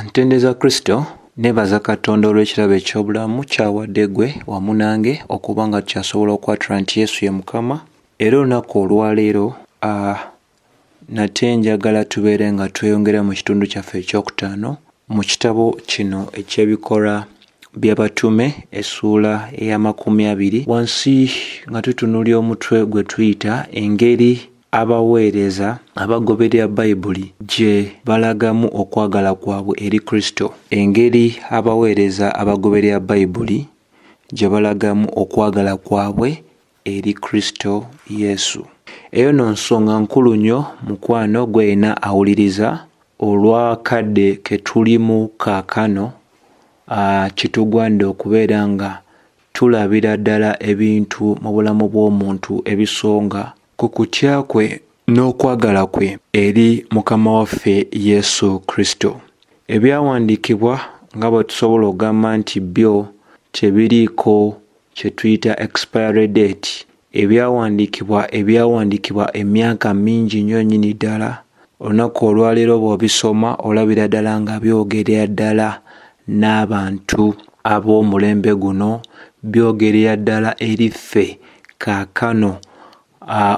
Ntendeza Kristo nebaza Katonda olw'ekirabo eky'obulamu kyawadde gwe wamu nange okuba nga tukyasobola okwatula nti Yesu ye Mukama. Era olunaku olwaleero nate njagala tubeere nga tweyongera mu kitundu kyaffe ekyokutaano mu kitabo kino eky'ebikolwa by'abatume essuula eya 20 wansi nga tutunuulya omutwe gwe tuyita engeri abaweereza abagoberera Bayibuli gye balagamu okwagala kwabwe eri Kristo. Engeri abaweereza abagoberera Bayibuli gye balagamu okwagala kwabwe eri Kristo Yesu. Eyo no nsonga nkulu nnyo mukwano gwena awuliriza olwakadde ke tulimu kaakano kitugwanidde okubeera nga tulabira ddala ebintu mu bulamu bw'omuntu ebisonga ku kutya kwe n'okwagala kwe eri Mukama waffe Yesu Kristo. Ebyawandiikibwa nga bwe tusobola okugamba nti byo tebiriiko kye tuyita expiry date. Ebyawandiikibwa emyaka mingi nnyo nnyini ddala. Olunaku olwaleero bw'obisoma olabira ddala nga byogerera ddala n'abantu ab'omulembe guno, byogerera ddala eri ffe kaakano.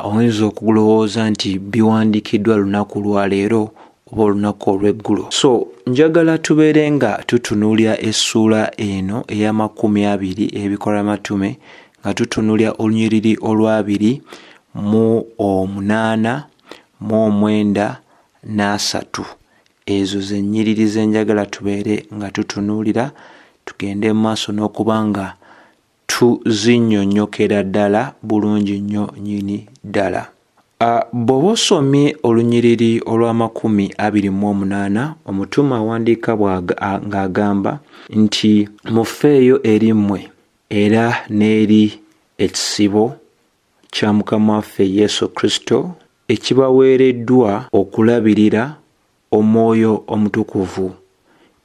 Oyinza okulowooza nti biwandiikiddwa lunaku lwaleero oba olunaku olw'eggulo. So njagala tubeere nga tutunuulya essuula eno eya 20 ebikolwa by'abatume nga tutunuulya olunyiriri olwa 2:8, 9, 3. Ezo ze nnyiriri ze njagala tubeere nga tutunuulira, tugende mu maaso n'okuba nga tuzinnyonnyokera ddala bulungi nnyo nnyini ddala. Bw'oba osomye olunyiriri olwa 28, omutume awandiika ng'agamba nti mufeeyo eri mmwe era n'eri ekisibo kya Mukama waffe Yesu Kristo ekibaweereddwa okulabirira Omwoyo Omutukuvu,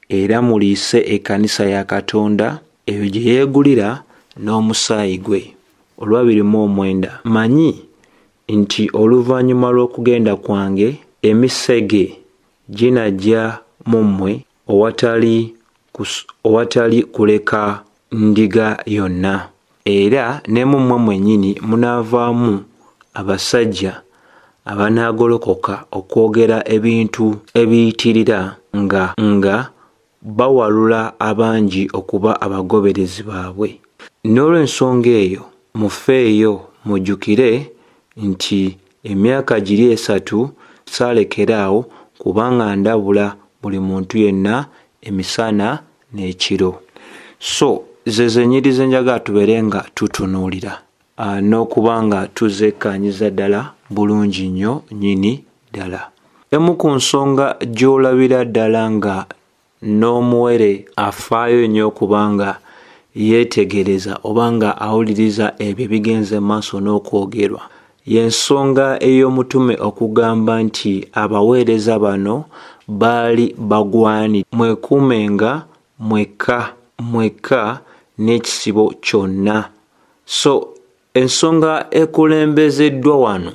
era muliise ekkanisa ya Katonda eyo gye yeegulira n'omusaayi gwe. Olwa 29, manyi nti oluvannyuma lw'okugenda kwange emisege ginajja mu mmwe owatali kuleka ndiga yonna, era ne mu mmwe mwennyini munaavaamu abasajja abanaagolokoka okwogera ebintu ebiyitirira nga bawalula abangi okuba abagoberezi baabwe. N'olw'ensonga eyo mufeeyo mujjukire nti emyaka giri 3 saalekeraawo kubanga ndabula buli muntu yenna emisana n'ekiro. So ze nnyiriri njagala tubeere nga tutunuulira n'okuba nga tuzekkaanyiza ddala bulungi nnyo nnyini ddala. Emu ku nsonga gy'olabira ddala nga n'omuwere afaayo nnyo okuba nga yeetegereza oba nga awuliriza ebyo ebigenze maaso n'okwogerwa, y'ensonga ey'omutume okugamba nti abaweereza bano baali bagwanidde mwekuumenga mwekka n'ekisibo kyonna. So ensonga ekulembezeddwa wano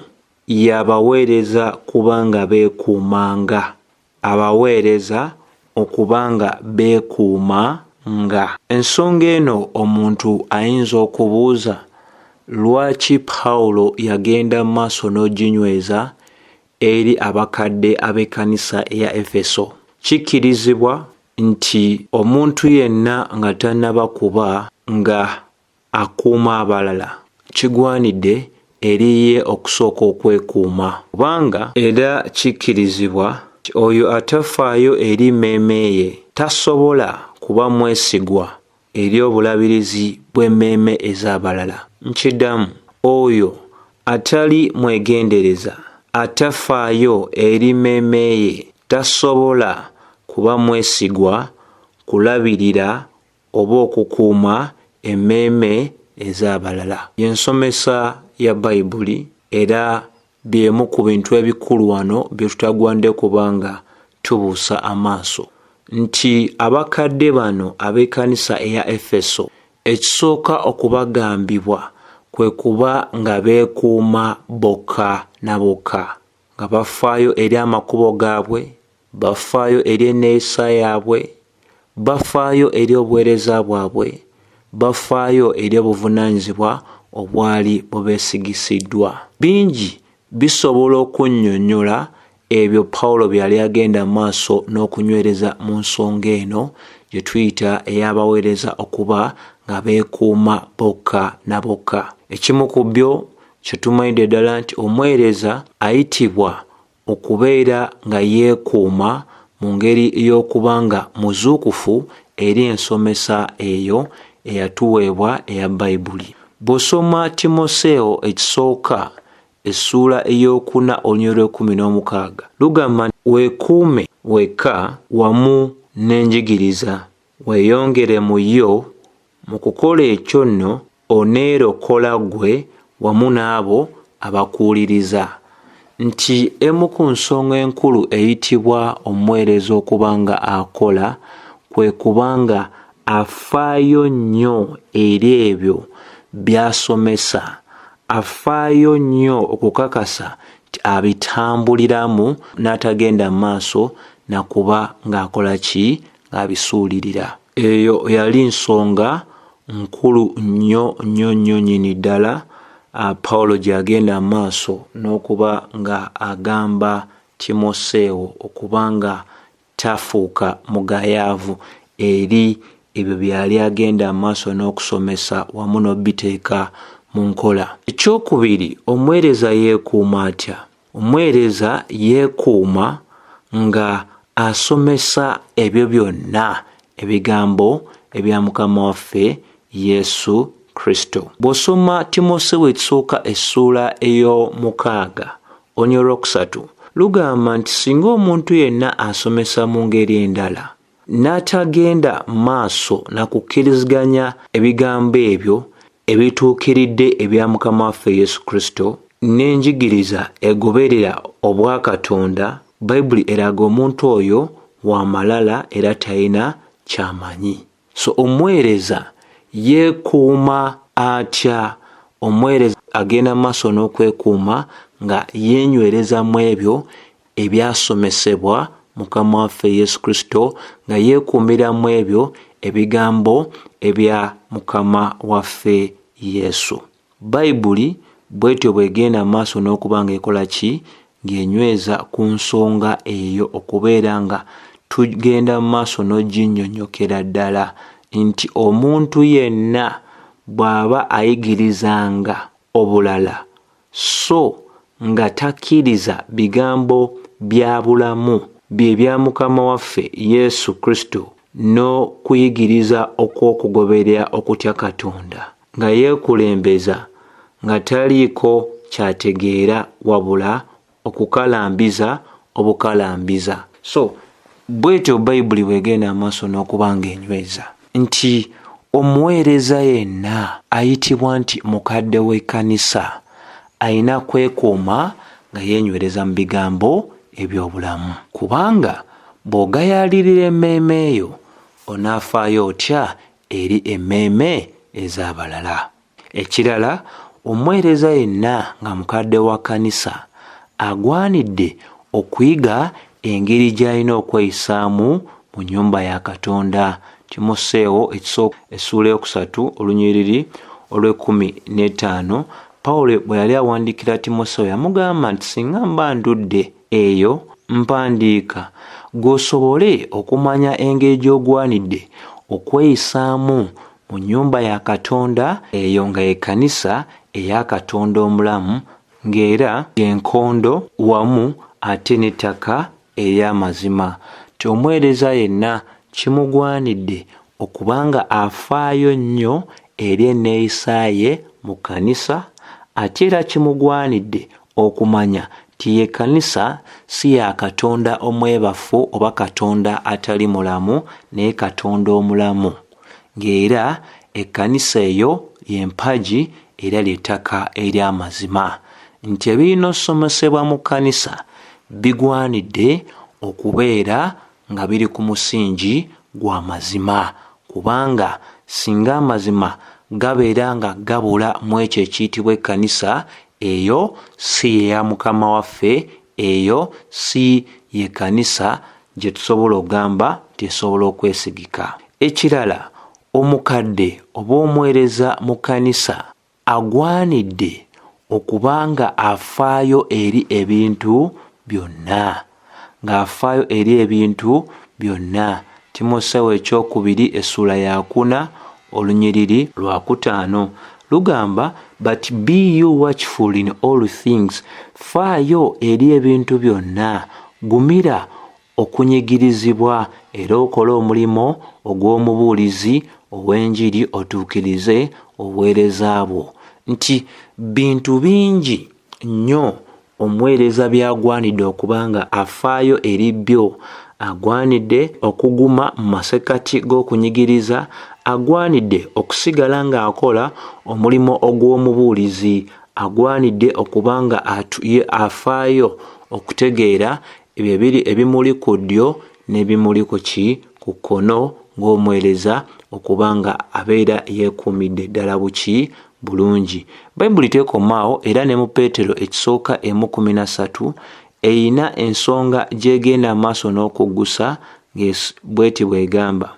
y'abaweereza kubanga beekuumanga. Abaweereza okubanga beekuumanga. Ensonga eno omuntu ayinza okubuuza lwaki Pawulo yagenda mu maaso n'oginyweza eri abakadde ab'ekkanisa eya Efeso. Kikkirizibwa nti omuntu yenna nga tannaba kuba nga akuuma abalala, kigwanidde eri ye okusooka okwekuuma, kubanga era kikkirizibwa oyo atafaayo eri mmeeme ye tasobola kuba mwesigwa eri obulabirizi bw'emmeeme ez'abalala. Nkiddamu, oyo atali mwegendereza atafaayo eri mmeeme ye tasobola kuba mwesigwa kulabirira oba okukuuma emmeeme ez'abalala. Y'ensomesa ya Bayibuli era by'emu ku bintu ebikulu wano bye tutagwande kubanga tubuusa amaaso nti abakadde bano ab'ekkanisa eya Efeso ekisooka okubagambibwa kwe kuba nga beekuuma bokka na bokka, nga bafaayo eri amakubo gaabwe, bafaayo eri enneeyisa yaabwe, bafaayo eri obuweereza bwabwe, bafaayo eri obuvunaanyizibwa obwali bubeesigisiddwa. Bingi bisobola okunnyonnyola ebyo Pawulo byali agenda maaso n'okunywereza mu nsonga eno gye tuyita ey'abaweereza okuba nga beekuuma bokka na bokka. Ekimu ku byo kye tumanyidde ddala nti omuweereza ayitibwa okubeera nga yeekuuma mu ngeri y'okuba nga muzuukufu eri ensomesa eyo eyatuweebwa eya Bayibuli. Bw'osoma Timoseewo ekisooka essuula ey'okuna olunyiriri lw'16 lugamba nti weekuume wekka wamu n'enjigiriza, weeyongere mu yo, mu kukola ekyo nno oneerokola ggwe wamu n'abo abakuwuliriza. Nti emu ku nsonga enkulu eyitibwa omuweereza okuba nga akola kwe kubanga afaayo nnyo eri ebyo by'asomesa, afaayo nnyo okukakasa nti abitambuliramu n'atagenda mu maaso nakuba ng'akola ki? Ng'abisuulirira. Eyo yali nsonga nkulu nnyo nnyini ddala Pawulo gy'agenda mu maaso n'okuba nga agamba Timoseewo okuba nga tafuuka mugayaavu eri ebyo byali agenda mu maaso n'okusomesa wamu n'obiteeka mu nkola. Ekyokubiri, omuweereza yeekuuma atya? Omuweereza yeekuuma nga asomesa ebyo byonna ebigambo ebya Mukama waffe Yesu Kristo. Bw'osoma Timoseewo ekisooka essuula ey'omukaaga olunyiriri lw'3 lugamba nti singa omuntu yenna asomesa mu ngeri endala n'atagenda maaso na kukkiriziganya ebigambo ebyo ebituukiridde ebya Mukama waffe Yesu Kristo n'enjigiriza egoberera obwakatonda, Bayibuli eraga omuntu oyo wa malala era talina ky'amanyi. So omuweereza yeekuuma atya? Omuweereza agenda maaso n'okwekuuma nga yeenywereza mu ebyo ebyasomesebwa Mukama waffe Yesu Kristo, nga yeekuumira mu ebyo ebigambo ebya Mukama waffe Yesu. Bayibuli bwetyo bwegenda maaso n'okuba nga ekola ki? Ng'enyweza ku nsonga eyo okubeera nga tugenda maaso n'oginnyonnyokera ddala nti omuntu yenna bw'aba ayigirizanga obulala so nga takkiriza bigambo bya bulamu bye bya Mukama waffe Yesu Kristo n'okuyigiriza okw'okugoberera okutya Katonda, nga yeekulembeza nga taliiko kyategeera wabula okukalambiza obukalambiza. So bwetyo Bayibuli bwegenda maaso n'okuba ng'enyweza nti omuweereza yenna ayitibwa nti mukadde w'ekkanisa ayina kwekuuma nga yeenywereza mu bigambo eby'obulamu, kubanga bw'ogayaalirira emmeeme eyo onaafaayo otya eri emmeeme ez'abalala. Ekirala, omuweereza yenna nga mukadde wa kkanisa agwanidde okuyiga engeri gy'alina okweyisaamu mu nnyumba ya Katonda. Timoseewo ekisooka essuula ey'okusatu olunyiriri olw'15 Pawulo bwe yali awandiikira Timoseewo yamugamba nti singa mba ndudde eyo mpandiika gw'osobole okumanya engeri gy'ogwanidde okweyisaamu mu nnyumba ya Katonda eyo nga ekkanisa eya Katonda omulamu, ng'era enkondo wamu ate n'ettaka ery'amazima. Ti omuweereza yenna kimugwanidde okubanga afaayo nnyo eri enneeyisa ye mu kkanisa, ate era kimugwanidde okumanya ti ye kkanisa si ya Katonda omwebafu oba Katonda atali mulamu naye Katonda omulamu, ng'era ekkanisa eyo y'empagi era ly'ettaka ery'amazima. Nti ebirina okusomesebwa mu kkanisa bigwanidde okubeera nga biri ku musingi gwa mazima, kubanga singa amazima gabeera nga gabula mu ekyo ekiyitibwa ekkanisa, eyo si ye ya Mukama waffe, eyo si ye kkanisa gye tusobola okugamba tesobola okwesigika. Ekirala, omukadde oba omuweereza mu kkanisa agwanidde okubanga afaayo eri ebintu byonna. Ng'afaayo eri ebintu byonna. Timoseewo ekyokubiri essula ya 4 olunyiriri lwa 5 lugamba, but be you watchful in all things. Faayo eri ebintu byonna, gumira okunyigirizibwa era okole omulimo ogw'omubuulizi ow'enjiri otuukirize obuweereza bwo. Nti bintu bingi nnyo omuweereza byagwanidde okubanga afaayo eri byo. Agwanidde okuguma mu masekati g'okunyigiriza, agwanidde okusigala ng'akola omulimo ogw'omubuulizi, agwanidde okubanga afaayo okutegeera ebimuli ku ddyo n'ebimuli ku kkono ng'omuweereza okubanga abeera yeekuumidde ddala bulungi. Bayibuli tekomaawo era ne mu Peetero ekisooka 1:13 eyina ensonga gy'egenda maaso n'okuggusa bw'eti bw'egamba.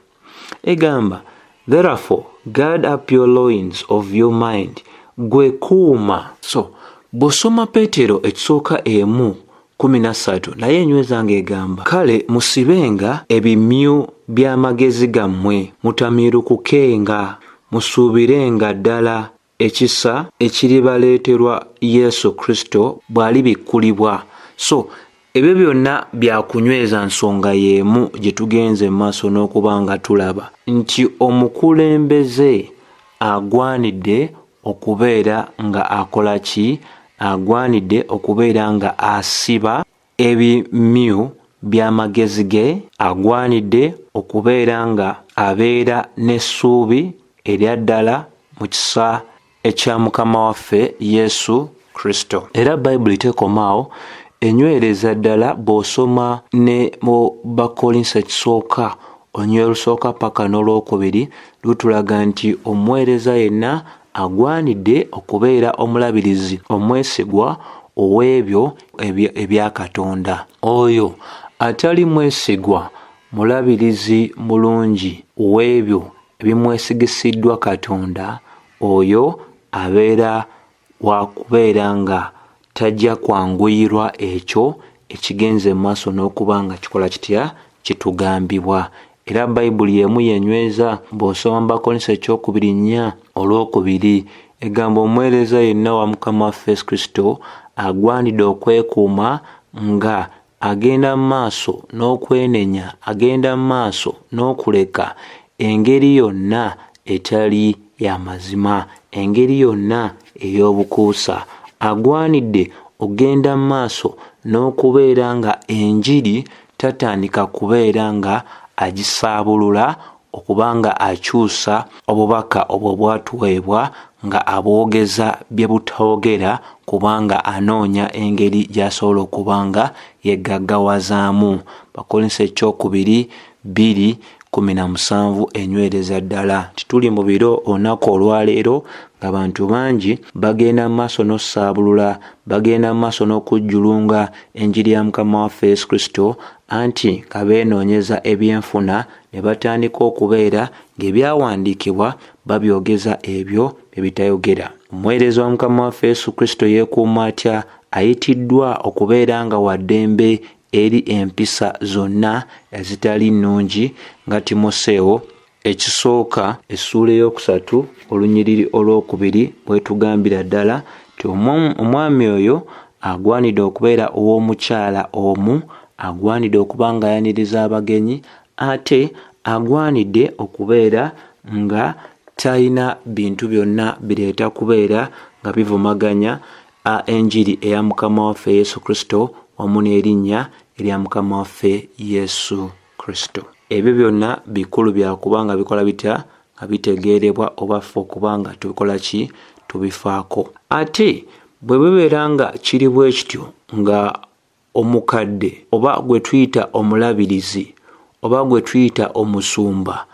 Egamba, therefore gird up your loins of your mind. Gwe kuuma. So, bw'osoma Peetero ekisooka 1:13 naye enyweza ng'egamba, kale musibenga ebimyu by'amagezi gammwe, mutamiirukukenga, musuubirenga ddala ekisa ekiribaleeterwa Yesu Kristo bw'alibikkulibwa. So, ebyo byonna byakunyweza nsonga y'emu gye tugenze mu maaso n'okuba nga tulaba nti omukulembeze agwanidde okubeera nga akola ki? Agwanidde okubeera nga asiba ebimyu by'amagezi ge, agwanidde okubeera nga abeera n'essuubi erya ddala mu kisa ekya Mukama waffe Yesu Kristo. Era Bayibuli tekomaawo, enywereza ddala bw'osoma ne mu Bakolinso ekisooka olunyiriri olusooka paka n'olwokubiri lutulaga nti omuweereza yenna agwanidde okubeera omulabirizi omwesigwa ow'ebyo ebya Katonda. Oyo atali mwesigwa mulabirizi mulungi ow'ebyo ebimwesigisiddwa Katonda, oyo abeera wa kubeera nga tajja kwanguyirwa ekyo ekigenze mu maaso n'okuba nga kikola kitya? Kitugambibwa. Era Bayibuli y'emu yenyweza bw'osoma mu Bakolinso ekyokubiri 4:2 egamba omuweereza yenna wa Mukama waffe Yesu Kristo agwanidde okwekuuma nga agenda mu maaso n'okwenenya, agenda mu maaso n'okuleka engeri yonna etali ya mazima, engeri yonna ey'obukuusa. Agwanidde ogenda mu maaso n'okubeera nga enjiri tatandika kubeera nga agisaabulula okubanga akyusa obubaka obwo bwatuweebwa nga abwogeza bye butawogera kubanga anoonya engeri gy'asobola okubanga yegaggawazaamu. Bakolinso ekyokubiri 2:17 enywereza ddala. Tituli mu biro olunaku olwaleero ng'abantu bangi bagenda mu maaso n'osaabulula, bagenda mu maaso n'okujjulunga enjiri ya Mukama waffe Yesu Kristo, anti nga beenoonyeza ebyenfuna ne batandika okubeera ng'ebyawandiikibwa babyogeza ebyo bye bitayogera. Omuweereza wa Mukama waffe Yesu Kristo yeekuuma atya? Ayitiddwa okubeera nga wa ddembe eri empisa zonna ezitali nnungi nga Timoseewo ekisooka essula 3 olunyiriri olwokubiri bwetugambira ddala ti omwami oyo agwanidde okubeera ow'omukyala omu, agwanidde okuba nga ayaniriza abagenyi, ate agwanidde okubeera nga talina bintu byonna bireeta kubeera nga bivumaganya enjiri eya Mukama waffe Yesu Kristo wamu n'erinnya erya Mukama waffe Yesu Kristo. Ebyo byonna bikulu byakuba nga bikola bitya? Nga bitegeerebwa oba ffe okuba nga tubikola ki? Tubifaako. Ate bwe bibeera nga kiri bwe kityo nga omukadde oba gwe tuyita omulabirizi oba gwe tuyita omusumba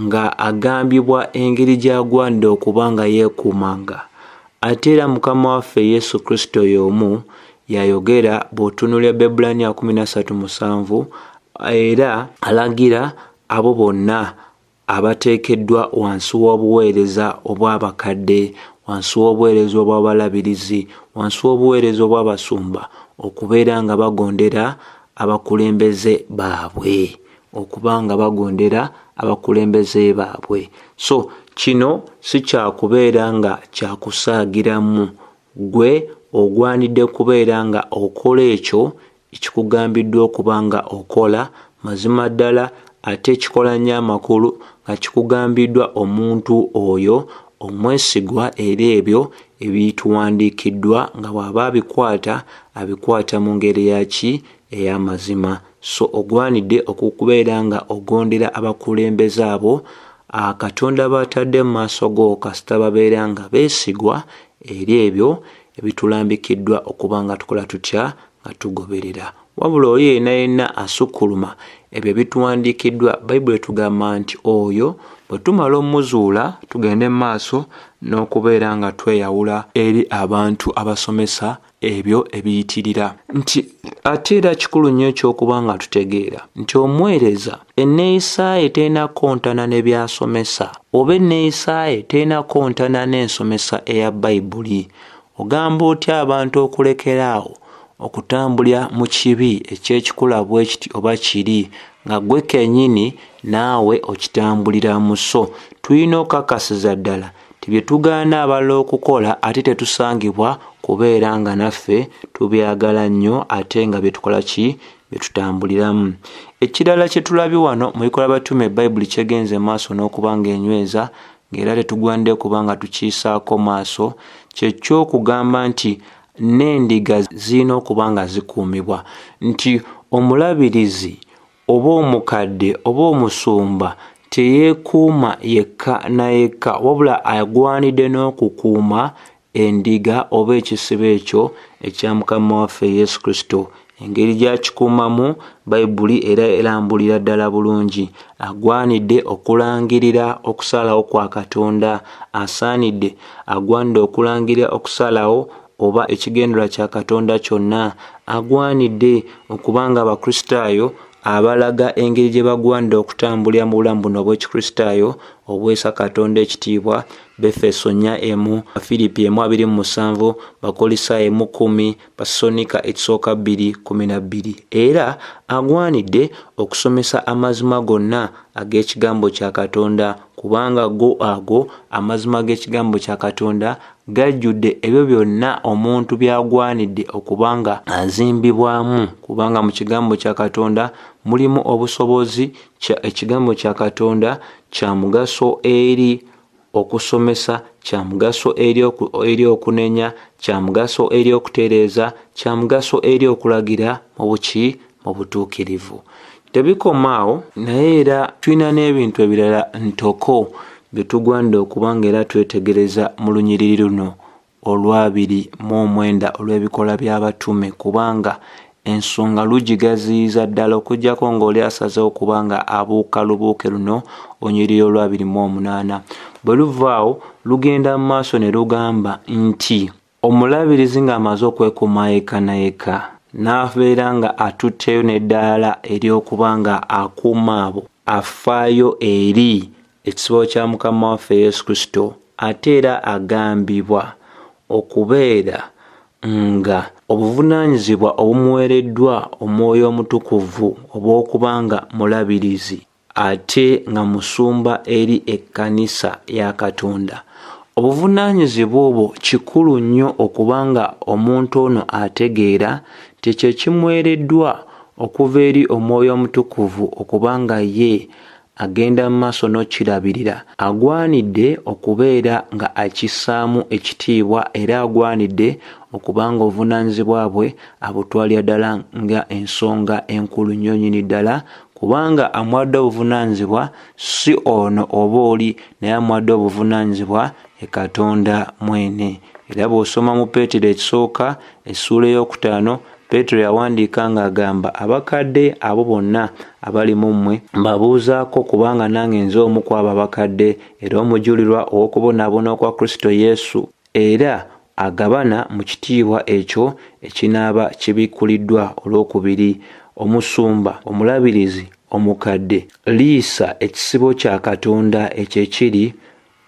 nga agambibwa engeri gy'agwanidde okuba nga yeekuumanga, ate era Mukama waffe Yesu Kristo y'omu yayogera bw'otunuulira Ebbulaniya 13:7 era alagira abo bonna abateekeddwa wansi w'obuweereza obw'abakadde, wansi w'obuweereza obw'abalabirizi, wansi w'obuweereza obw'abasumba okubeera nga bagondera abakulembeze baabwe, okuba nga bagondera abakulembeze baabwe. So kino si kyakubeera nga kyakusaagiramu, gwe ogwanidde kubeera nga okola ekyo ekikugambiddwa okuba nga okola mazima ddala, ate ekikola nnyo amakulu nga kikugambiddwa omuntu oyo omwesigwa era ebyo ebituwandiikiddwa nga bw'aba abikwata mu ngeri yaki ey'amazima. So ogwanidde okubeera nga ogondera abakulembeze abo Katonda batadde mu maaso go kasita babeera nga beesigwa eri ebyo ebitulambikiddwa okuba nga tukola tutya nga tugoberera. Wabula oyo yenna asukkuluma ebyo bituwandiikiddwa, Bayibuli etugamba nti oyo bwe tumala omuzuula tugende mu maaso n'okubeera nga tweyawula eri abantu abasomesa ebyo ebiyitirira. Nti ate era kikulu nnyo ekyokuba nga tutegeera nti omuweereza enneeyisa ye terina kontana ne byasomesa, oba enneeyisa ye terina kontana n'ensomesa eya Bayibuli. Ogamba otya abantu okulekeraawo okutambulira mu kibi ekyekikula bwe kiti oba kiri nga gwe kennyini naawe okitambulira mu so? Tulina okukakasiza ddala bye tugaana abalala okukola ate tetusangibwa kubeera nga naffe tubyagala nnyo ate nga byetukola ki byetutambuliramu. Ekirala kye tulabye wano mu Bikola by'Abatume Bayibuli kyegenze maaso n'okuba nga enyweza ng'era tetugwande kuba nga tukiisaako maaso, kye ky'okugamba nti n'endiga zirina okuba nga zikuumibwa, nti omulabirizi oba omukadde oba omusumba teyeekuuma yekka na yekka, wabula agwanidde n'okukuuma endiga oba ekisibo ekyo ekya Mukama waffe Yesu Kristo. Engeri gy'akikuumamu Bayibuli era erambulira ddala bulungi. Agwanidde okulangirira okusalawo kwa Katonda, asaanidde agwanidde okulangirira okusalawo oba ekigendera kya Katonda kyonna, agwanidde okubanga Abakristaayo abalaga engeri gye bagwanidde okutambulira mu bulamu buno obw'Ekikristaayo obwesa Katonda ekitiibwa, Befeso 4:1, Filipi 1:27, Bakolosaayo 1:10, Basonika 2:12. Era agwanidde okusomesa amazima gonna ag'ekigambo kya Katonda, kubanga ago amazima g'ekigambo kya Katonda gajjudde ebyo byonna omuntu byagwanidde okubanga azimbibwamu, kubanga mu kigambo kya Katonda mulimu obusobozi. Ekigambo kya Katonda kya mugaso eri okusomesa, kya mugaso eri okunenya, kya mugaso eri okutereeza, kya mugaso eri okulagira mu butuukirivu. Tebikomaawo, naye era tulina n'ebintu ebirala ntoko bye tugwanidde okuba nga era twetegereza mu lunyiriri luno olwa29 olw'Ebikola by'Abatume, kubanga ensonga lugigaziyiza ddala okuggyako ng'oli asazeewo okuba nga abuuka lubuuke luno olunyiriri olwa28. Bwe luvaawo lugenda mu maaso ne lugamba nti omulabirizi ng'amaze okwekuuma yekka na yekka n'abeera nga atutteyo n'eddaala ery'okuba nga akuuma abo, afaayo eri ekisibo kya Mukama waffe Yesu Kristo, ate era agambibwa okubeera nga obuvunaanyizibwa obumuweereddwa Omwoyo Omutukuvu obw'okuba nga mulabirizi ate nga musumba eri ekkanisa ya Katonda. Obuvunaanyizibwa obwo kikulu nnyo okuba nga omuntu ono ategeera tekye kimuweereddwa okuva eri Omwoyo Omutukuvu okuba nga ye agenda mu maaso n'okirabirira. Agwanidde okubeera nga akissaamu ekitiibwa era agwanidde okubanga obuvunaanyizibwa bwe abutwalira ddala nga ensonga enkulu nnyo nnyini ddala, kubanga amuwadde obuvunaanyizibwa si ono oba oli, naye amuwadde obuvunaanyizibwa ye Katonda mwene. Era bw'osoma mu Peetero ekisooka essuula ey'okutaano, Peetero yawandiika ng'agamba abakadde abo bonna abali mu mmwe mbabuuzaako, kubanga nange nze omu ku abo abakadde era omujulirwa ow'okubonaabona okwa Kristo Yesu, era agabana mu kitiibwa ekyo ekinaaba kibikkuliddwa olw'okubiri. omusumba, omulabirizi omukadde, liisa ekisibo kya Katonda ekyekiri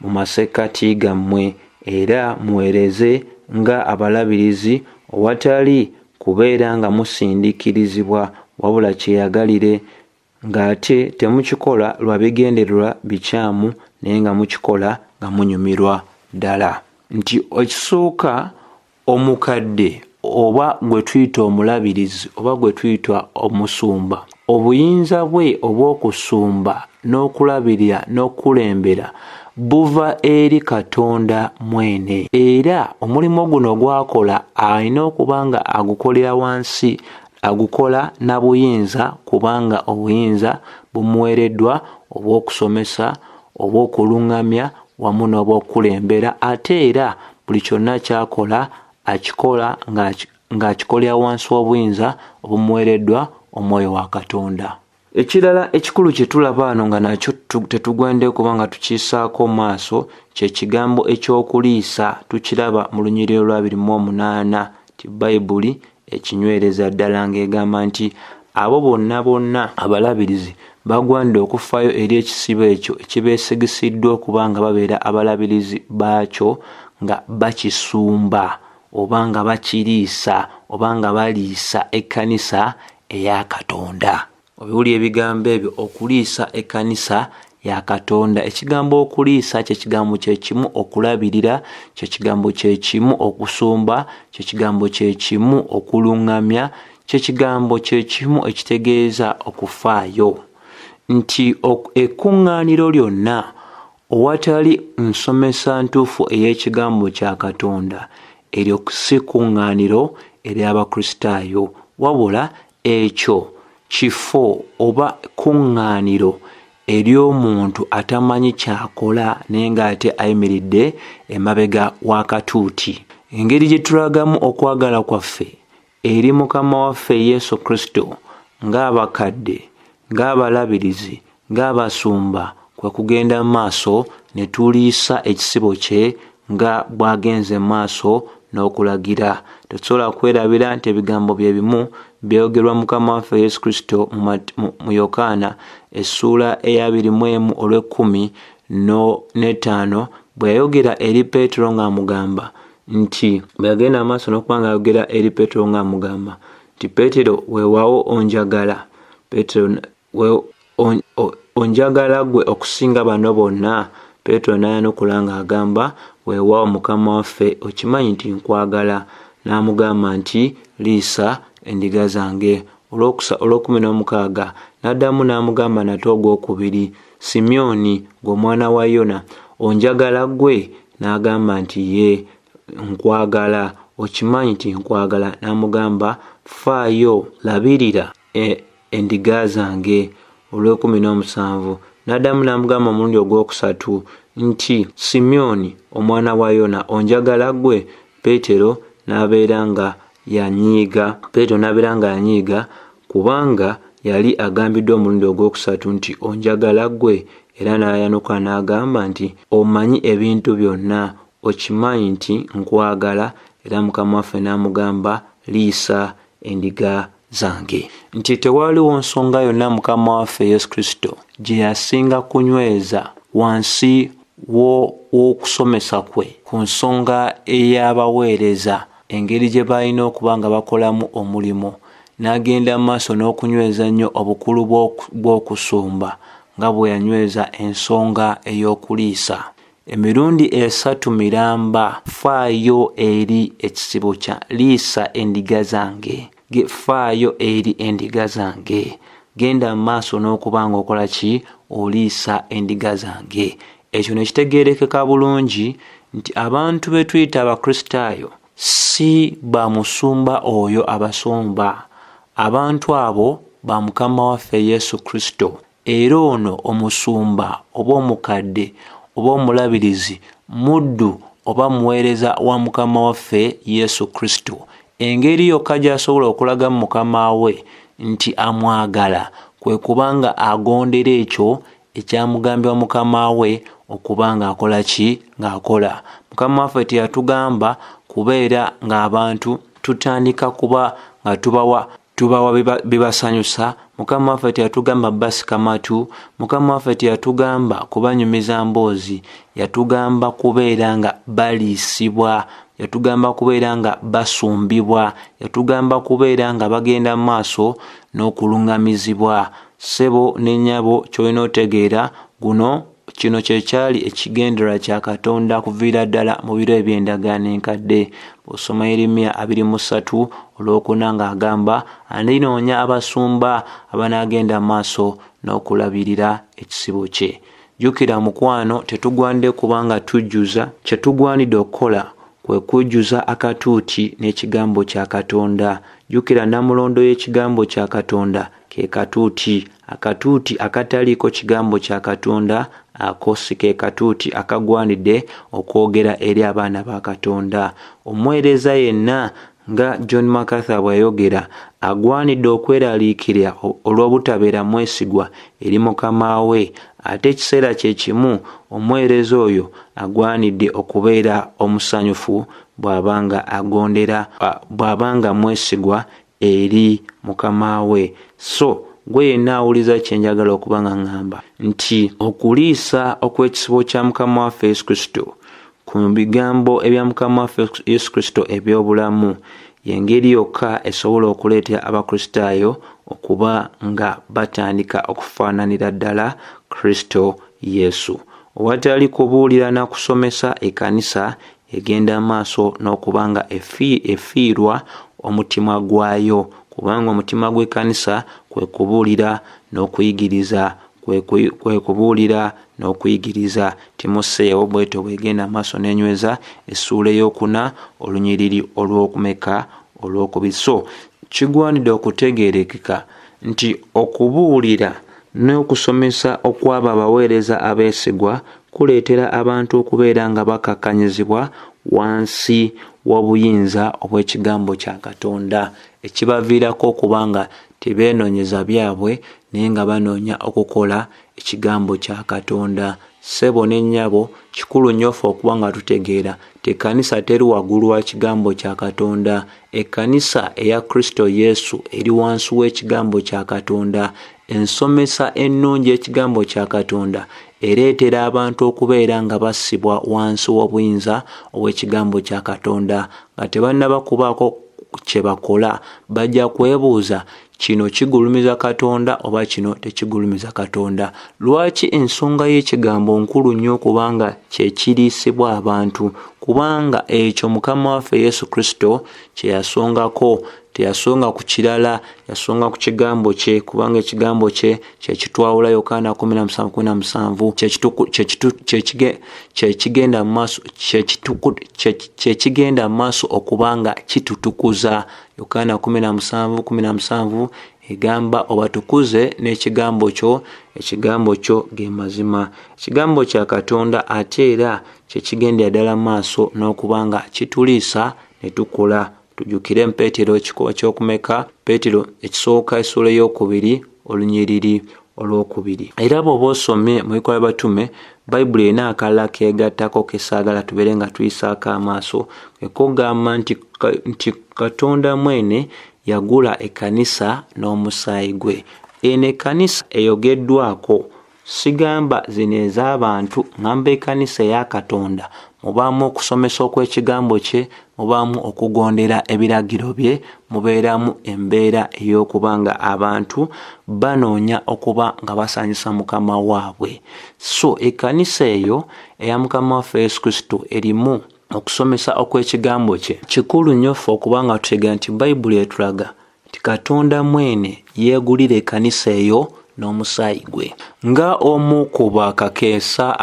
mu masekkati gammwe, era muweereze nga abalabirizi awatali kubeera nga musindiikirizibwa, wabula kyeyagalire, ng'ate temukikola lwa bigendererwa bikyamu naye nga mukikola nga munyumirwa ddala. Nti ekisooka, omukadde oba gwe tuyita omulabirizi oba gwe tuyita omusumba, obuyinza bwe obw'okusumba n'okulabirira n'okukulembera buva eri Katonda mwene, era omulimu guno gwakola alina okuba nga agukolera wansi, agukola na buyinza, kubanga obuyinza bumuweereddwa obw'okusomesa, obw'okuluŋŋamya wamu n'obw'okukulembera, ate era buli kyonna ky'akola akikola ng'akikolera wansi w'obuyinza obumuweereddwa Omwoyo wa Katonda. Ekirala ekikulu kye tulaba wano nga nakyo tetugwende kuba nga tukiisaako maaso, kye kigambo eky'okuliisa. Tukiraba mu Lunyiriri lwa 28 ti Bayibuli ekinywereza ddala ng'egamba nti abo bonna abalabirizi bagwanidde okufaayo eri ekisibo ekyo ekibeesigisiddwa okuba nga babeera abalabirizi baakyo, nga bakisumba oba nga bakiriisa oba nga baliisa ekkanisa eya Katonda. Obiwulira ebigambo ebyo, okuliisa ekkanisa ya Katonda. Ekigambo okuliisa kye kigambo kye kimu, okulabirira kye kigambo kye kimu, okusumba kye kigambo kye kimu, okuluŋŋamya kye kigambo kye kimu ekitegeeza okufaayo. Nti ekkuŋŋaaniro lyonna owatali nsomesa ntuufu ey'ekigambo kya Katonda, eryo si kkuŋŋaaniro ery'Abakristaayo, wabula ekyo kifo oba kkuŋŋaaniro ery'omuntu atamanyi kyakola naye ng'ate ayimiridde emabega w'akatuuti. Engeri gye tulagamu okwagala kwaffe eri Mukama waffe Yesu Kristo ng'abakadde, ng'abalabirizi, ng'abasumba, kwe kugenda mu maaso ne tuliisa ekisibo kye nga bw'agenze mu maaso n'okulagira. Tetusobola kwerabira nti ebigambo bye bimu byogerwa Mukama waffe Yesu Kristo mu Yokaana essuula eya 21:15 bwe yayogera eri Peetero ng'amugamba nti, bwe yagenda amaaso n'okuba nga ayogera eri Peetero ng'amugamba nti, Peetero weewaawo onjagala, Peetero onjagala gwe okusinga bano bonna? Peetero n'ayanukula ng'agamba, weewaawo Mukama waffe, okimanyi nti nkwagala. N'amugamba nti, liisa endiga zange. Olw'okumi-n'omukaaga n'addamu n'amugamba nate ogwokubiri, Simyoni gwe omwana wa Yona, onjagala gwe? N'agamba nti ye, nkwagala, okimanyi nti nkwagala. N'amugamba, faayo, labirira endiga zange. Olw'ekumi-n'omusanvu n'addamu n'amugamba omulundi ogwokusatu nti, Simyoni omwana wa Yona, onjagala gwe? Peetero n'abeera nga yanyiiga kubanga yali agambiddwa omulundi ogwokusatu nti onjagala gwe, era n'ayanuka n'agamba nti, omanyi ebintu byonna, okimanyi nti nkwagala. Era Mukama waffe n'amugamba, liisa endiga zange. Nti tewaliwo nsonga yonna Mukama waffe Yesu Kristo gye yasinga kunyweza wansi w'okusomesa kwe ku nsonga ey'abaweereza, engeri gye balina okuba nga bakolamu omulimu. N'agenda mu maaso n'okunyweza nnyo obukulu bw'okusumba nga bwe yanyweza ensonga ey'okuliisa. Emirundi 3 miramba, faayo eri ekisibo kya liisa endiga zange. Faayo eri endiga zange. Genda mu maaso n'okuba nga okola ki? Oliisa endiga zange. Ekyo ne kitegeerekeka bulungi nti abantu be tuyita Abakristaayo si ba musumba oyo abasumba. Abantu abo ba Mukama waffe Yesu Kristo. Era ono omusumba oba omukadde oba omulabirizi, muddu oba muweereza wa Mukama waffe Yesu Kristo. Engeri yokka gy'asobola okulaga mu Mukama we nti amwagala kwe kubanga agondera ekyo ekyamugambibwa Mukama we okuba ng'akola ki? Ng'akola. Mukama waffe teyatugamba kubeera ng'abantu tutandika kuba nga tubawa tubawa bibasanyusa. Mukama waffe teyatugamba basika matu, Mukama waffe teyatugamba kubanyumiza mboozi, yatugamba kubeera nga baliisibwa, yatugamba kubeera nga basumbibwa, yatugamba kubeera nga bagenda mu maaso n'okulungamizibwa. Ssebo ne nnyabo ky'olina otegeera kino kyekyali ekigendererwa kya Katonda kuviira ddala mu biro eby'endagaano enkadde. Bw'osoma Yeremiya 23:4 ng'agamba alinoonya abasumba abanaagenda maaso n'okulabirira ekisibo kye. Jjukira mukwano, tetugwanidde kubanga tujjuza, kye tugwanidde okukola kwe kujjuza akatuuti n'ekigambo kya Katonda. Jjukira namulondo y'ekigambo kya Katonda ke katuuti. Akatuuti akataliiko kigambo kya Katonda ako si ke katuuti akagwanidde okwogera eri abaana ba Katonda. Omuweereza yenna nga John MacArthur bw'ayogera agwanidde okweraliikirira olw'obutabeera mwesigwa eri mukama we, ate ekiseera kye kimu omuweereza oyo agwanidde okubeera omusanyufu bw'abanga mwesigwa eri mukama we. So gwe yenna awuliza kye njagala okuba nga ngamba nti okuliisa okw'ekisibo kya mukama waffe Yesu Kristo ku bigambo ebya mukama waffe Yesu Kristo eby'obulamu y'engeri yokka esobola okuleetera abakristaayo okuba nga batandika okufaananira ddala Kristo Yesu. Owatali kubuulira na kusomesa, ekkanisa egenda maaso n'okuba nga efiirwa omutima gwayo, kubanga omutima gw'ekkanisa kwe kubuulira n'okuyigiriza, kwe kubuulira n'okuyigiriza. Timoseewo bw'etyo bw'egenda maaso n'enyweza essuula ey'okuna olunyiriri olw'okubiri. So kigwanidde okutegeerekeka nti okubuulira n'okusomesa okw'abo abaweereza abeesigwa kuleetera abantu okubeera nga bakakkanyizibwa wansi w'obuyinza obw'ekigambo kya Katonda, ekibaviirako okuba nga tebeenoonyeza byabwe naye nga banoonya okukola ekigambo kya Katonda. Ssebo ne nnyabo, kikulu nnyo ffe okuba nga tutegeera tekkanisa teri waggulu wa kigambo kya Katonda. Ekkanisa eya Kristo Yesu eri wansi w'ekigambo kya Katonda. Ensomesa ennungi y'ekigambo kya Katonda ereetera abantu okubeera nga bassibwa wansi w'obuyinza obw'ekigambo kya Katonda, nga tebannaba kubaako kye bakola bajja kwebuuza kino kigulumiza Katonda oba kino tekigulumiza Katonda. Lwaki ensonga y'ekigambo nkulu nnyo kubanga kye kiriisibwa abantu, kubanga ekyo mukama waffe Yesu Kristo kye yasongako. Teyasonga ku kirala, yasonga ku kigambo kye, kubanga ekigambo kye kye kitwawula. Yokaana 17:17 kye kigenda mu maaso okubanga kitutukuza. Yokaana 17:17 egamba obatukuze n'ekigambo kyo, ekigambo kyo ge mazima. Ekigambo kya Katonda ate era kye kigendera ddala maaso n'okubanga kituliisa ne tukola. Tujjukire Peetero ekikuba ky'okumeka, Peetero ekisooka essuula ey'okubiri olunyiriri olw'okubiri. Era bw'oba osomye mu Bikolwa by'Abatume, Bayibuli erina akalala keegattako ke saagala tubeere nga tuyisaako amaaso, kwe kugamba nti Katonda mwene yagula ekkanisa n'omusaayi gwe. Eno ekkanisa eyogeddwako sigamba zino ez'abantu, ngamba ekkanisa eya Katonda. Mubaamu okusomesa okw'ekigambo kye, mubaamu okugondera ebiragiro bye, mubeeramu embeera ey'okuba nga abantu banoonya okuba nga basanyusa mukama waabwe. So ekkanisa eyo eya mukama waffe Yesu Kristo erimu okusomesa okw'ekigambo kye. Kikulu nnyo ffe okuba nga tutegeera nti Bayibuli etulaga nti Katonda mwene yeegulira ekkanisa eyo n'omusaayi gwe. Nga omu ku bakakeesa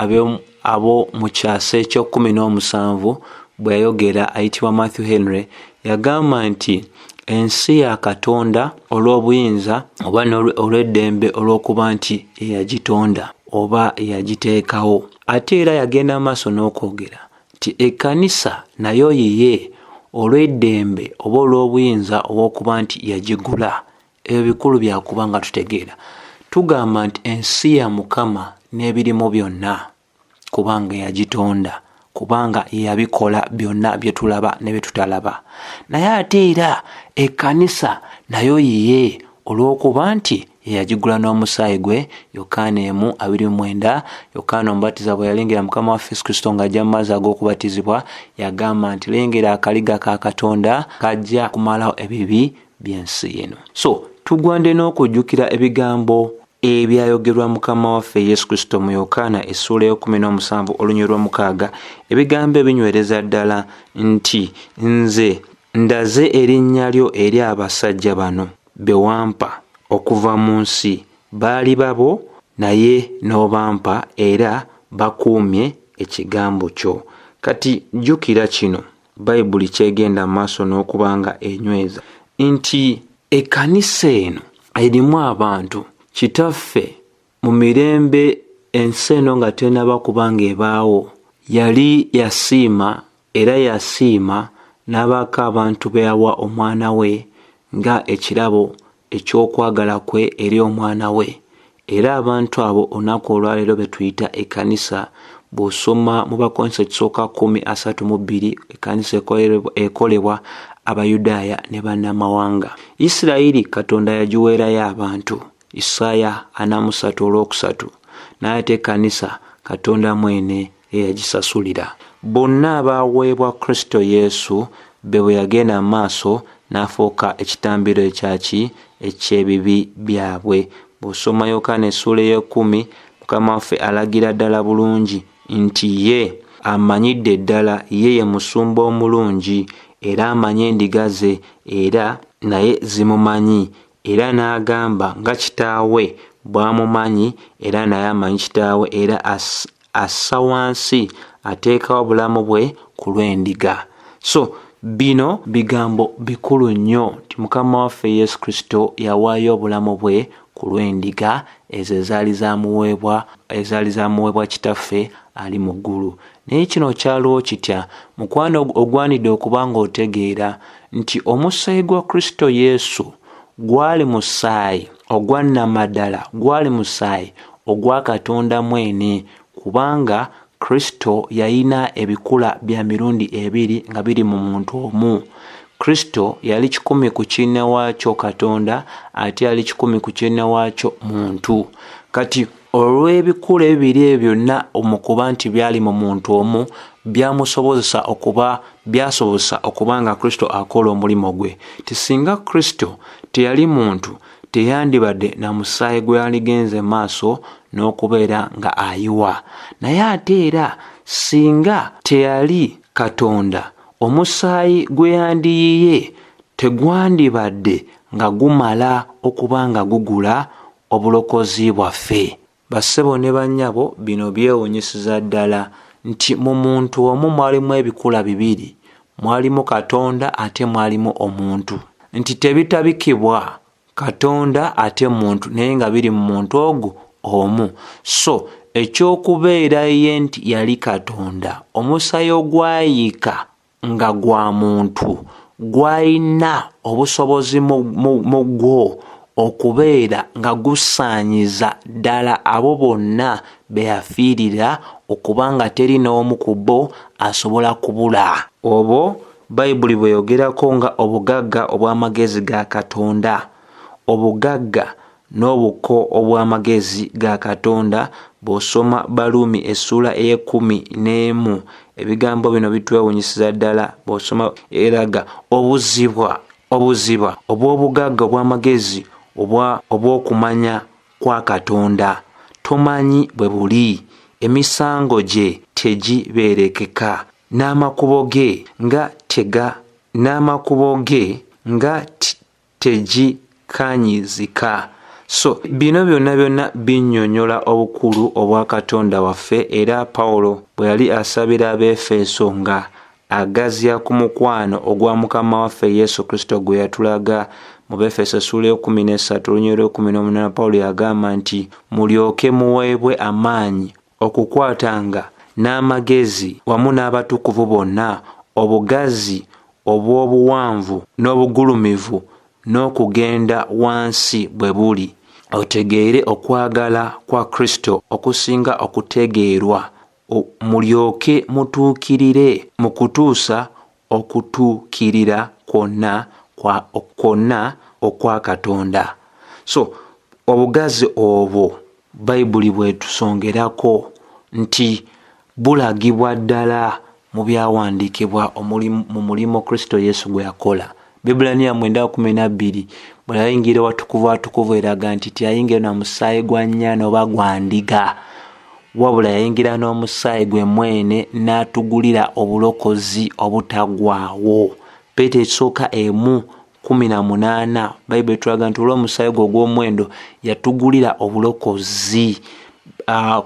abo mu kyasa ekyo-17 bwe yayogera ayitibwa Matthew Henry, yagamba nti ensi ya Katonda olw'obuyinza oba olw'eddembe olw'okuba nti eyagitonda oba eyagiteekawo. Ate era yagenda maaso n'okwogera nti ekkanisa nayo yiye olw'eddembe oba olw'obuyinza obw'okuba nti yagigula. Ebyo bikulu byakuba nga tutegeera. Tugamba nti ensi ya Mukama n'ebirimu byonna kubanga yagitonda, kubanga yabikola byonna bye tulaba ne bye tutalaba. Naye ate era ekkanisa nayo yiye olw'okuba nti yagigula n'omusaayi gwe. Yokaana 1:29. Yokaana omubatiza bwe yalengera Mukama waffe Yesu Kristo ng'ajja mu mazzi ag'okubatizibwa yagamba nti lengera akaliga ka Katonda kajja kumalawo ebibi by'ensi eno. So tugwande n'okujjukira ebigambo ebyayogerwa Mukama waffe Yesu Kristo mu Yokaana 17:6. Ebigambo ebinywereza ddala nti nze ndaze erinnya lyo eri abasajja bano be wampa okuva mu nsi, baali babo naye n'obampa era bakuumye ekigambo kyo. Kati jjukira kino Bayibuli kyegenda maaso n'okubanga enyweza nti ekkanisa eno erimu abantu kitaffe mu mirembe ensi eno nga tenaba kubanga ebaawo yali yasiima era yasiima n'abaako abantu be yawa omwana we nga ekirabo ekyokwagala kwe eri omwana we. Era abantu abo olunaku olwaleero be tuyita ekkanisa, bw'osoma mu Bakorinto ekisooka 10:32 ekkanisa ekolebwa Abayudaaya ne bannamawanga. Isirayiri Katonda yagiweerayo abantu, Isaaya 43:3, naye ate ekkanisa Katonda mwene yagisasulira. Bonna abaweebwa Kristo Yesu be bwe yagenda mu maaso n'afuuka ekitambiro ekyaki eky'ebibi byabwe. Bw'osoma Yokaana 10, Mukama waffe alagira ddala bulungi nti ye amanyidde ddala, ye musumba omulungi era amanyi endiga ze era naye zimumanyi, era n'agamba nga kitaawe bw'amumanyi era naye amanyi kitaawe, era assa wansi ateekawo obulamu bwe ku lw'endiga. So bino bigambo bikulu nnyo nti Mukama waffe Yesu Kristo yawaayo obulamu bwe ku lw'endiga ezo ezaali zaamuweebwa kitaffe ali mu ggulu. Naye kino kyaliwo kitya? Mukwano ogwanidde okuba ng'otegeera nti omusaayi gwa Kristo Yesu gwali musaayi ogwa nnamaddala, gwali musaayi ogwa Katonda mwene, kubanga Kristo yalina ebikula bya mirundi ebiri nga biri mu muntu omu. Kristo yali 10 ku kinne waakyo Katonda, ate yali 10 ku kinne waakyo muntu. Kati olw'ebikula ebibiri ebyo byonna omukuba nti byali mu muntu omu byasobozesa okuba nga Kristo akola omulimu gwe. Tisinga Kristo teyali muntu, teyandibadde na musaayi gwe yaligenze maaso n'okubeera nga ayiwa. Naye ate era singa teyali Katonda, omusaayi gwe yandiyiye tegwandibadde nga gumala okuba nga gugula obulokozi bwaffe. Bassebo ne bannyabo, bino byewuunyisiza ddala nti mu muntu omu mwalimu ebikula bibiri, mwalimu Katonda ate mwalimu omuntu, nti tebitabikibwa Katonda ate muntu, naye nga biri mu muntu ogwo omu. So ekyokubeera ye nti yali Katonda, omusaayi ogwayiika nga gwa muntu gwalina obusobozi mu gwo okubeera nga gusaanyiza ddala abo bonna be yafiirira okuba nga teri n'omu ku bo asobola kubula. Obwo Bayibuli bweyogerako nga obugagga obw'amagezi ga Katonda. Obugagga n'obuko obw'amagezi ga Katonda bw'osoma Baluumi 10:1, ebigambo bino bitwewuunyisiza ddala. Bw'osoma eraga obuziba obw'obugagga obw'amagezi obw'okumanya kwa Katonda. Tomanyi bwe buli, emisango gye tegibeerekeka, n'amakubo ge nga tegikanyizika. So bino byonna binnyonnyola obukulu obwa Katonda waffe. Era Pawulo bwe yali asabira Abeefeso nga agazya ku mukwano ogwa Mukama waffe Yesu Kristo gwe yatulaga mu Befeso 13:18, Pawulo yagamba nti mulyoke muweebwe amaanyi okukwatanga n'amagezi wamu n'abatukuvu bonna obugazi obw'obuwanvu n'obugulumivu n'okugenda wansi bwe buli, otegeere okwagala kwa Kristo okusinga okutegeerwa, mulyoke mutuukirire mu kutuusa okutuukirira kwonna okwa Katonda. So obugazi obwo Bayibuli bwetusongerako nti bulagibwa ddala mu byawandiikibwa mu mulimo Kristo Yesu gwe yakola. Bibulaniya 9:12 bwe yayingira watukuvu eraga nti tiyayingira na musaayi gwa nnyana oba gwa ndiga, wabula yayingira n'omusaayi gwe mwene n'atugulira obulokozi obutagwawo. Peetero ekisooka 1:18 Bayibuli etulaga nti olw'omusaayi gwe ogw'omuwendo yatugulira obulokozi.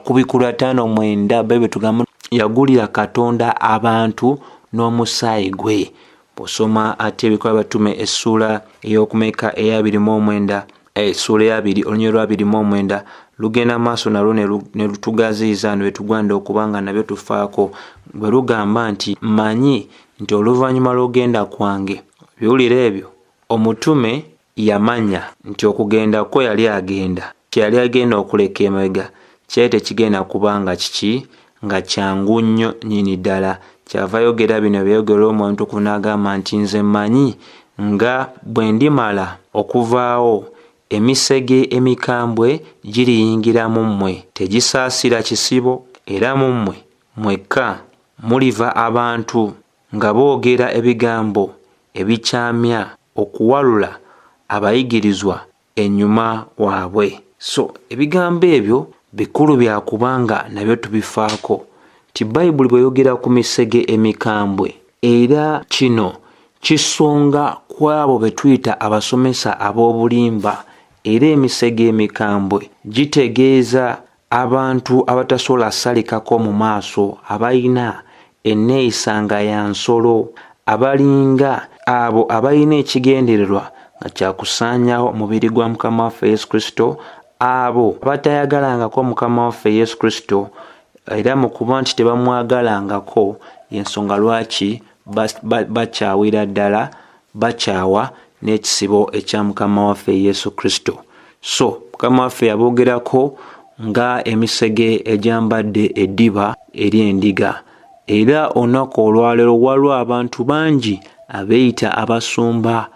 Ku Bikulu 5:9 Bayibuli tugamba yagulira Katonda abantu n'omusaayi gwe. Bw'osoma ate Ebikola by'Abatume essuula ey'okumeka 29 essuula ya 2 olunyiriri lwa 29 lugenda maaso nalwo ne lutugaziyiza ne betugwanda okubanga nabyo tufaako bwe lugamba nti mmanyi nti oluvannyuma lw'ogenda kwange. Biwulira ebyo omutume yamanya nti okugenda kwo yali agenda kyeyali agenda okuleka emabega kyali tekigenda kubanga kiki nga kyangu nnyo nnyini ddala. Kyava yogera bino byayogera Omwoyo Omutukuvu n'agamba nti nze mmanyi nga bwe ndimala okuvaawo emisege emikambwe giriyingira mu mmwe, tegisaasira kisibo, era mu mmwe mwekka muliva abantu nga boogera ebigambo ebikyamya okuwalula abayigirizwa ennyuma waabwe. So ebigambo ebyo bikulu bya kubanga nabyo tubifaako. Ti Bayibuli bweyogera ku misege emikambwe era kino kisonga ku abo be tuyita abasomesa ab'obulimba, era emisege emikambwe gitegeeza abantu abatasobola salikako mu maaso, abalina enneeyisa nga ya nsolo, abalinga abo abalina ekigendererwa nga kyakusaanyawo omubiri gwa Mukama waffe Yesu Kristo, abo abatayagalangako Mukama waffe Yesu Kristo era mu kuba nti tebamwagalangako y'ensonga lwaki bakyawira ddala, bakyawa n'ekisibo ekya Mukama waffe Yesu Kristo. So Mukama waffe yaboogerako nga emisege egyambadde eddiba ery'endiga. Era olunaku olwaleero waliwo abantu bangi abeeyita abasumba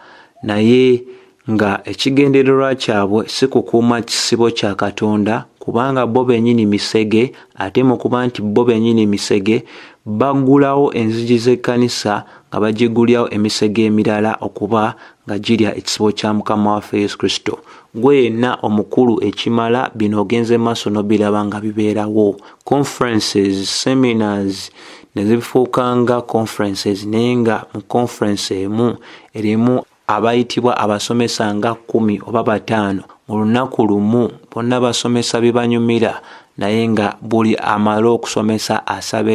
naye nga ekigendererwa kyabwe si kukuuma kisibo kya Katonda, kubanga bo bennyini misege, ate mu kuba nti bo bennyini misege baggulawo enzigi z'ekkanisa nga bagigulyawo emisege emirala okuba nga girya ekisibo kya Mukama waffe Yesu Kristo. Gwe yenna omukulu ekimala bino ogenze maaso n'obiraba nga bibeerawo. Conferences, seminars ne zifuukanga conferences naye nga mu conference emu erimu abayitibwa abasomesa nga 10 oba 5 mu lunaku lumu, bonna basomesa bibanyumira naye nga buli amala okusomesa asaba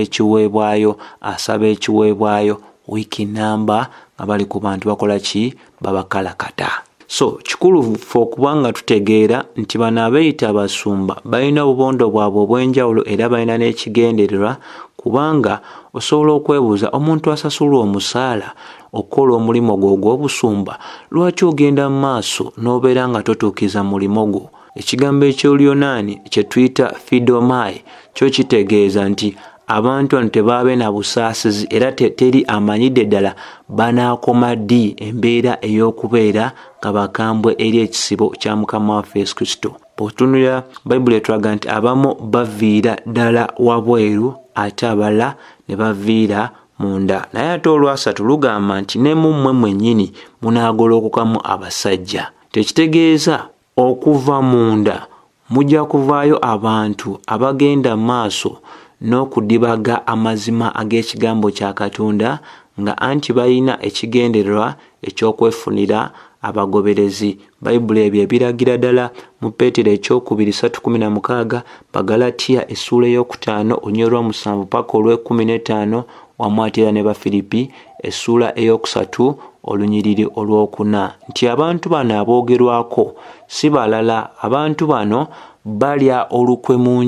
ekiweebwayo wiiki namba nga bali ku bantu bakola ki, babakalakata. So kikulu ffe okuba nga tutegeera nti bano abeeyita abasumba balina obubondo bwabwe obw'enjawulo era balina n'ekigendererwa, kubanga osobola okwebuuza omuntu asasulwa omusaala okukola omulimu gwo ogw'obusumba, lwaki ogenda mu maaso n'obeera nga totuukiza mulimo gwo? Ekigambo eky'Olyonaani kye tuyita fidomai kyo kitegeeza nti abantu bano tebaabe na busaasizi era teri amanyidde ddala banaakoma ddi embeera ey'okubeera nga bakambwe eri ekisibo kya Mukama waffe Yesu Kristo. Bw'otunuulira Bayibuli etulaga nti abamu baviira ddala wabweru ate abalala ne baviira munda. Naye ate olwasatu lugamba nti ne mu mmwe mwennyini munaagolokokamu abasajja. Tekitegeeza okuva munda mujja kuvaayo abantu abagenda maaso n'okudibaga amazima ag'ekigambo kya Katonda nga anti balina ekigendererwa eky'okwefunira abagoberezi. Bayibuli ebyo ebiragira ddala mu Peetero 2:3-16, Bagalatiya essuula ey'okutaano olunyiriri lwa 7 paka olw'15 wamu ate era ne Bafiripi essuula ey'okusatu olunyiriri olw'okuna, nti abantu bano aboogerwako si balala, abantu bano balya olukwe mu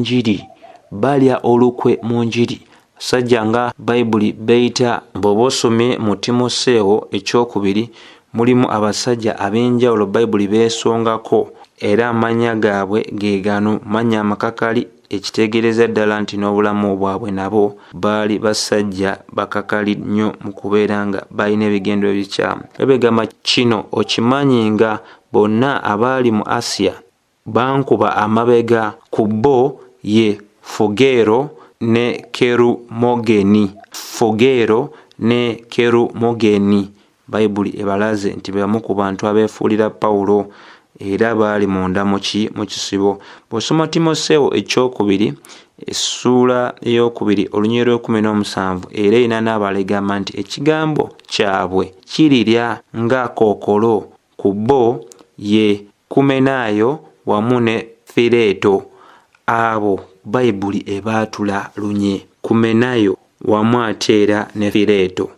njiri. Sajja nga Bayibuli beeyita, bw'oba osomye mu Timoseewo 2 mulimu abasajja ab'enjawulo Bayibuli beesongako era amannya gaabwe ge gano, mannya amakakali ekitegeereza ddala nti n'obulamu bwabwe nabo baali basajja bakakali nnyo mu kubeera nga balina ebigendo ebikyamu. Ebigamba kino okimanyi nga bonna abaali mu Asiya bankuba amabega ku bo ye Fugero ne Kerumogeni. Fugero ne Kerumogeni. Bayibuli ebalaze nti bamu ku bantu abeefuulira Pawulo era baali munda mu kisibo. Bw'osoma Timoseewo ekyokubiri essuula eyokubiri olunyiriri lw'ekumi era erina n'abalegamba nti ekigambo kyabwe kirirya nga kookolo ku bo ye Kumenaayo wamu ne Fireeto. Abo Bayibuli ebaatula lunye. Kumenaayo wamu ate era ne Fireeto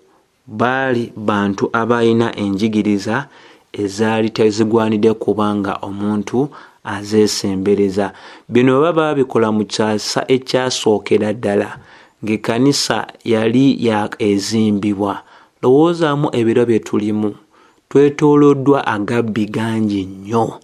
baali bantu abalina enjigiriza ezaali tezigwanidde kubanga omuntu azeesembereza. Bino baba babikola mu kyasa ekyasookera ddala ng'ekkanisa yali ezimbibwa. Lowoozaamu ebiro bye tulimu twetooloddwa agabbi gangi nnyo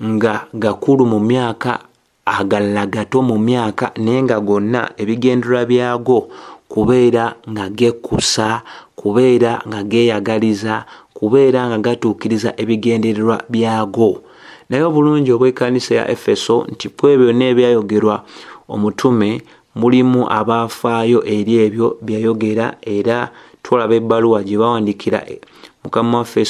nga gakulu mu myaka agalala gato mu myaka naye nga gonna ebigendererwa byago kubeera nga gekkusa, kubeera nga geeyagaliza, kubeera nga gatuukiriza ebigendererwa byago. Naye obulungi obw'ekkanisa ya Efeso nti ku ebyo byonna ebyayogerwa omutume mulimu abaafaayo eri ebyo byayogera, era tulaba ebbaluwa gye bawandiikira Mukama waffe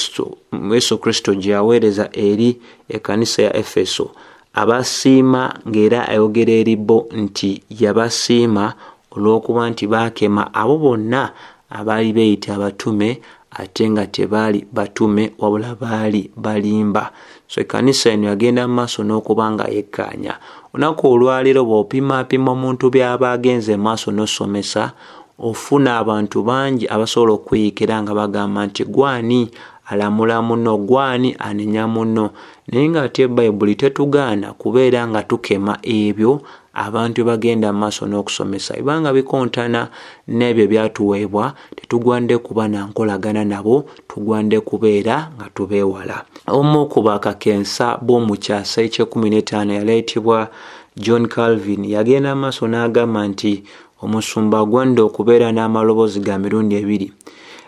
Yesu Kristo gye yaweereza eri ekkanisa ya Efeso, abasiima ng'era ayogera eri bo nti yabasiima olw'okuba nti baakema abo bonna abaali beeyita abatume ate nga tebaali batume wabula baali balimba. So ekkanisa eno yagenda mu maaso n'okuba nga yekkaanya. Olunaku olwaleero bw'opimaapima omuntu by'aba agenze mu maaso n'osomesa, ofuna abantu bangi abasobola okweyikira nga bagamba nti gwani alamula muno, gwani anenya muno. Naye ng'ate Bayibuli tetugaana kubeera nga tukema ebyo abantu bagenda maaso n'okusomesa. Ibanga bikontana n'ebyo byatuweebwa, tetugwande kuba na nkolagana nabo, tugwande kubeera nga tubeewala. Omu ku bakakensa b'omu kyasa eky'e15 yaleetebwa John Calvin yagenda maaso n'agamba nti omusumba agwanda okubeera n'amaloboozi ga mirundi ebiri.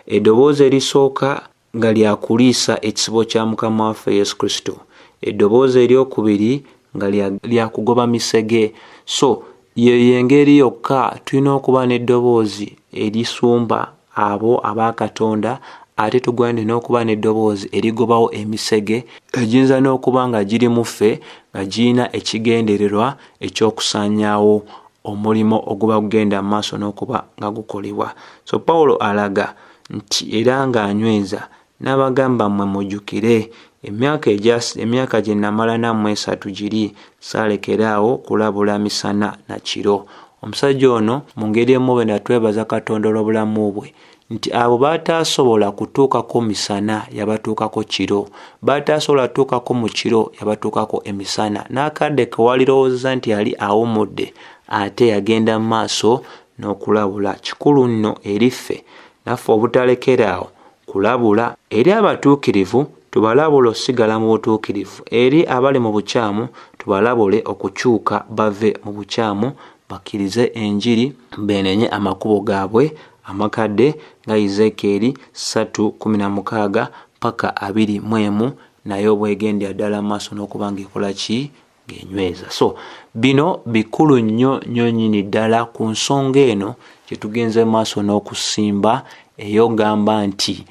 Eddoboozi erisooka nga lyakuliisa ekisibo kya Mukama waffe Yesu Kristo. Eddoboozi eryokubiri nga lyakugoba misege. So yengeri yokka tulina okuba n'eddoboozi erisumba abo aba Katonda, ate tugwande n'okuba n'eddoboozi erigobawo emisege egiyinza n'okuba nga giri mu ffe nga girina ekigendererwa eky'okusaanyaawo omulimo oguba gugenda mu maaso n'okuba nga gukolebwa. So Pawulo alaga nti era ng'anyweza n'abagamba mmwe mujjukire emyaka gye namala nammwe 3 giri saalekeraawo kulabula misana na kiro. Omusajja ono mu ngeri emu bwe natwebaza Katonda olw'obulamu bwe nti abo bataasobola kutuukako misana yabatuukako kiro, bataasobola tuukako mu kiro yabatuukako emisana. N'akadde ke walirowoozeza nti yali awumudde ate yagenda mu maaso n'okulabula. Kikulu nno eriffe naffe obutalekeraawo kulabula. Eri abatuukirivu tubalabule osigala mu butuukirivu, eri abali mu bukyamu tubalabule okukyuka bave mu bukyamu bakkirize enjiri beenenye amakubo gaabwe amakadde nga Ezekieri 3:16 paka 21 naye obwegendera ddala maaso n'okuba ng'ekola ki ng'enyweza. So bino bikulu nnyo nnyini ddala ku nsonga eno gye tugenze maaso n'okusimba eyogamba nti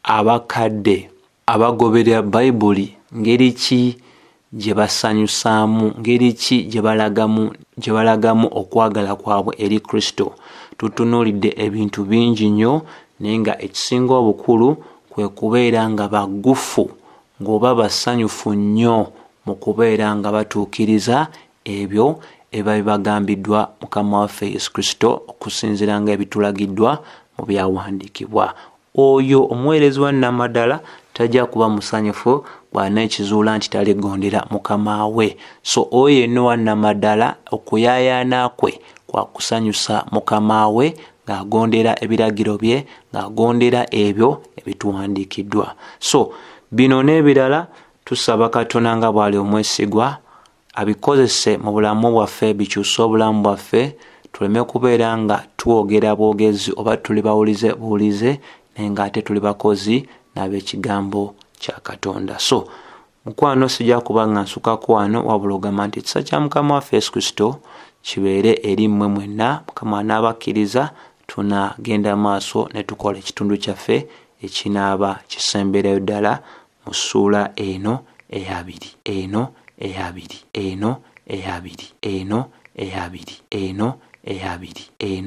abakadde abagoberera Bayibuli ngeri ki gye basanyusaamu, ngeri ki gye balagamu okwagala kwabwe eri Kristo. Tutunuulidde ebintu bingi nnyo naye nga ekisinga obukulu kwe kubeera nga baggufu ng'oba basanyufu nnyo mu kubeera nga batuukiriza ebyo eba bibagambiddwa Mukama waffe Yesu Kristo okusinziira nga ebitulagiddwa mu byawandiikibwa. Oyo omuweerezwa nnamadala tajja kuba musanyufu bw'aneekizuula nti taligondera Mukama we. So oyo yenna wannamaddala okuyaayaana kwe kwa kusanyusa Mukama we ng'agondera ebiragiro bye, ng'agondera ebyo ebituwandiikiddwa. So bino n'ebirala tusaba Katonda nga bw'ali omwesigwa abikozese mu bulamu bwaffe, bikyuse obulamu bwaffe, tuleme kubeera nga twogera bwogezi oba tuli bawulize buwulize naye nga ate tuli bakozi n'ab'ekigambo kya Katonda. So mukwano sijja kuba nga nsukako wano wabula ogamba nti ekisa kya Mukama waffe Yesu Kristo kibeere eri mmwe mwenna. Mukama n'abakkiriza tunagenda maaso ne tukola ekitundu kyaffe ekinaaba kisemberayo ddala mu ssuula eno eyabiri eno eyabiri eno eyabiri eno eyabiri eno eyabiri eno